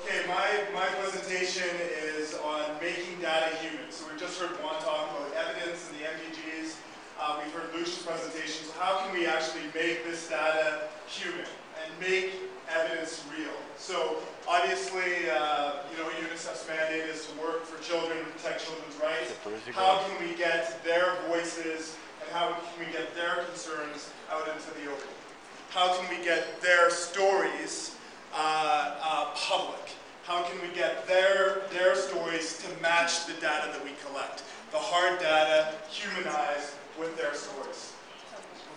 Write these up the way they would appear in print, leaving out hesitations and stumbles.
Okay, my presentation is on making data human. So we've just heard Juan talk about evidence and the MDGs. We've heard Lucia's presentation. So how can we actually make this data human and make evidence real? So obviously, UNICEF's mandate is to work for children and protect children's rights. How can we get their voices and how can we get their concerns out into the open? How can we get their stories public? How can we get their stories to match the data that we collect? The hard data humanized with their stories.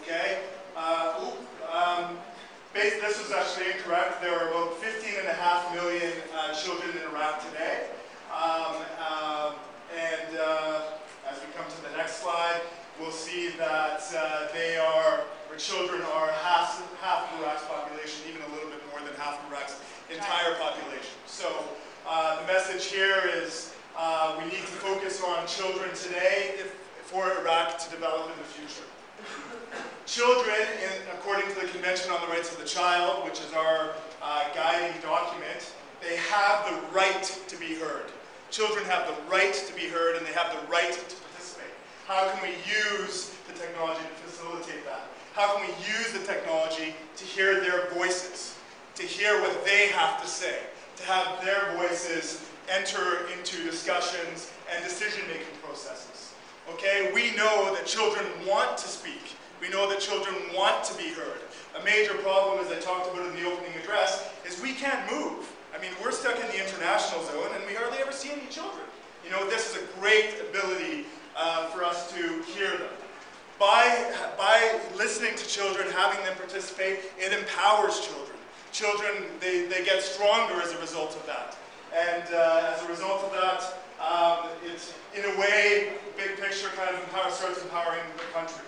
Okay? This was actually incorrect. There are about 15.5 million children in Iraq today. As we come to the next slide, we'll see that children are half of Iraq's population, even a little bit more than half of Iraq's entire population. So the message here is we need to focus on children today for Iraq to develop in the future. Children, according to the Convention on the Rights of the Child, which is our guiding document, they have the right to be heard. Children have the right to be heard and they have the right to participate. How can we use the technology to facilitate that? How can we use the technology to hear their voices, to hear what they have to say, to have their voices enter into discussions and decision-making processes? Okay, we know that children want to speak. We know that children want to be heard. A major problem, as I talked about in the opening address, is we can't move. I mean, we're stuck in the international zone and we hardly ever see any children. You know, this is a great ability for us to hear them. By listening to children, having them participate, it empowers children. Children, they get stronger as a result of that. And as a result of that, it's, in a way, big picture kind of starts empowering the country.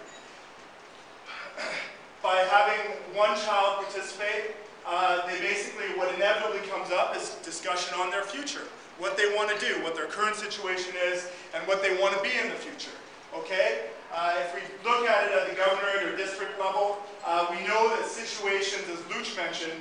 By having one child participate, what inevitably comes up is discussion on their future, what they want to do, what their current situation is, and what they want to be in the future. Okay? If we look at it at the governorate or district level, we know that situations, as Luch mentioned,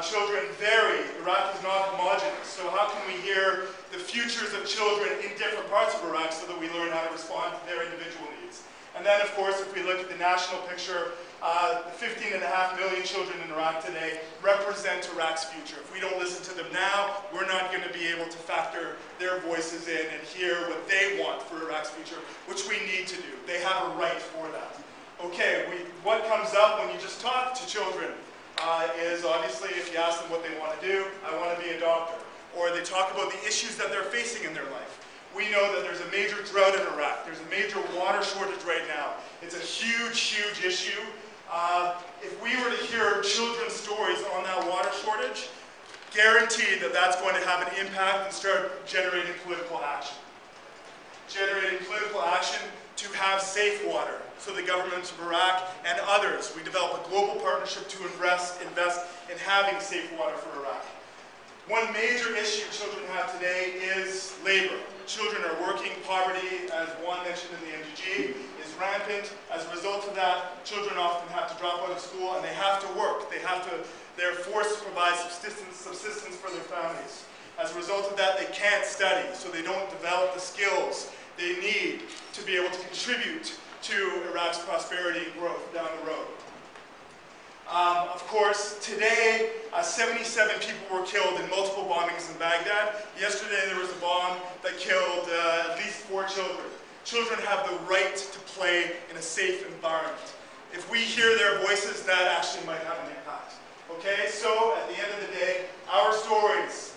children vary. Iraq is not homogeneous. So how can we hear the futures of children in different parts of Iraq so that we learn how to respond to their individual needs? And then, of course, if we look at the national picture, the 15.5 million children in Iraq today represent Iraq's future. If we don't listen to them now, we're not going to be able to factor their voices in and hear what they want for Iraq's future, which we need to do. They have a right for that. Okay, what comes up when you just talk to children is obviously if you ask them what they want to do, I want to be a doctor. Or they talk about the issues that they're facing in their life. We know that there's a major drought in Iraq. There's a major water shortage right now. It's a huge, huge issue. If we were to hear children's stories on that water shortage, guaranteed that that's going to have an impact and start generating political action. Generating political action to have safe water. So the governments of Iraq and others, we develop a global partnership to invest in having safe water for Iraq. One major issue children have today is labor. Children are working. Poverty, as Juan mentioned in the MDG, is rampant. As a result of that, children often have to drop out of school and they have to work. They're forced to provide subsistence for their families. As a result of that, they can't study, so they don't develop the skills they need to be able to contribute to Iraq's prosperity and growth down the road. Of course, today, 77 people were killed in multiple bombings in Baghdad. Yesterday, there was a bomb that killed at least 4 children. Children have the right to play in a safe environment. If we hear their voices, that actually might have an impact. Okay, so at the end of the day, our stories